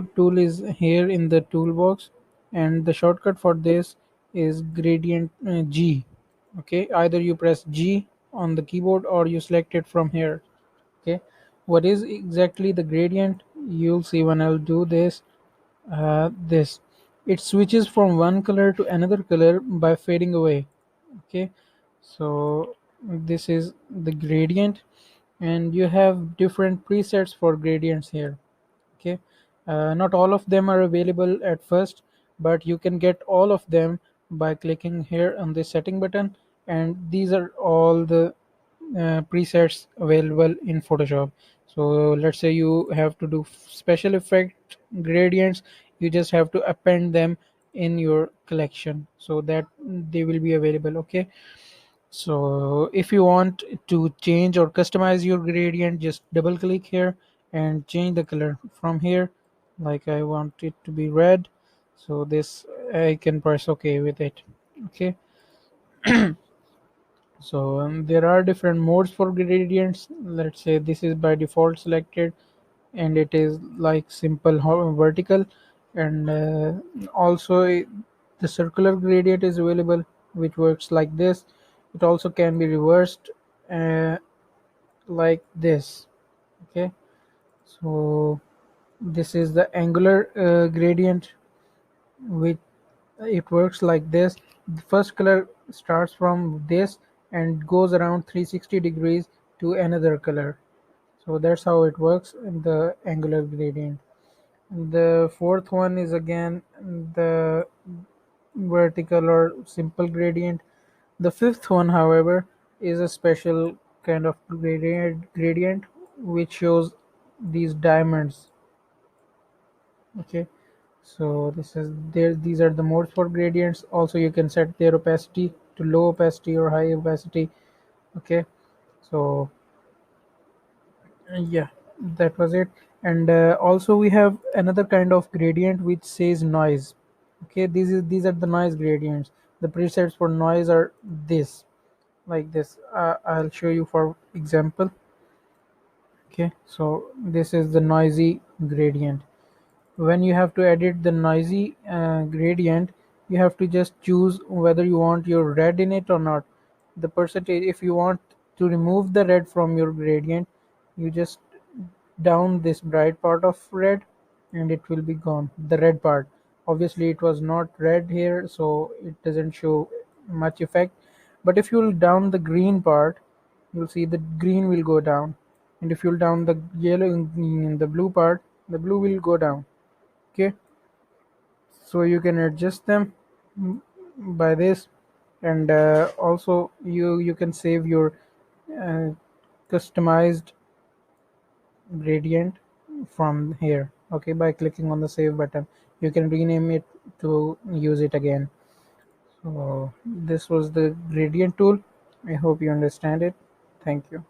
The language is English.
tool is here in the toolbox, and the shortcut for this is gradient G. Okay, either you press G on the keyboard or you select it from here. Okay, what is exactly the gradient? You'll see when I'll do this. This, it switches from one color to another color by fading away. Okay, so this is the gradient, and you have different presets for gradients here. Okay, not all of them are available at first, but you can get all of them by clicking here on the setting button, and these are all the presets available in Photoshop. So let's say you have to do special effect gradients, you just have to append them in your collection so that they will be available. Okay, so if you want to change or customize your gradient, just double click here and change the color from here. Like I want it to be red, so this I can press OK with it. Okay, so there are different modes for gradients. Let's say this is by default selected, and it is like simple vertical, and also the circular gradient is available, which works like this. It also can be reversed, uh, like this. Okay, so this is the angular gradient, which it works like this. The first color starts from this and goes around 360 degrees to another color. So that's how it works in the angular gradient. The fourth one is again the vertical or simple gradient. The fifth one, however, is a special kind of gradient which shows these diamonds. Okay, so this is there. These are the modes for gradients. Also, you can set their opacity to low opacity or high opacity. Okay, so yeah, that was it. And also we have another kind of gradient which says noise. Okay, these are the noise gradients. The presets for noise are this, like this. I'll show you for example. Okay, so this is the noisy gradient. When you have to edit the noisy gradient, you have to just choose whether you want your red in it or not. The percentage, if you want to remove the red from your gradient, you just down this bright part of red and it will be gone, the red part. Obviously it was not red here, so it doesn't show much effect. But if you'll down the green part, you'll see the green will go down, and if you'll down the yellow in the blue part, the blue will go down. Okay, so you can adjust them by this. And also you can save your uh, customized gradient from here. Okay, by clicking on the save button, you can rename it to use it again. So this was the gradient tool. I hope you understand it. Thank you.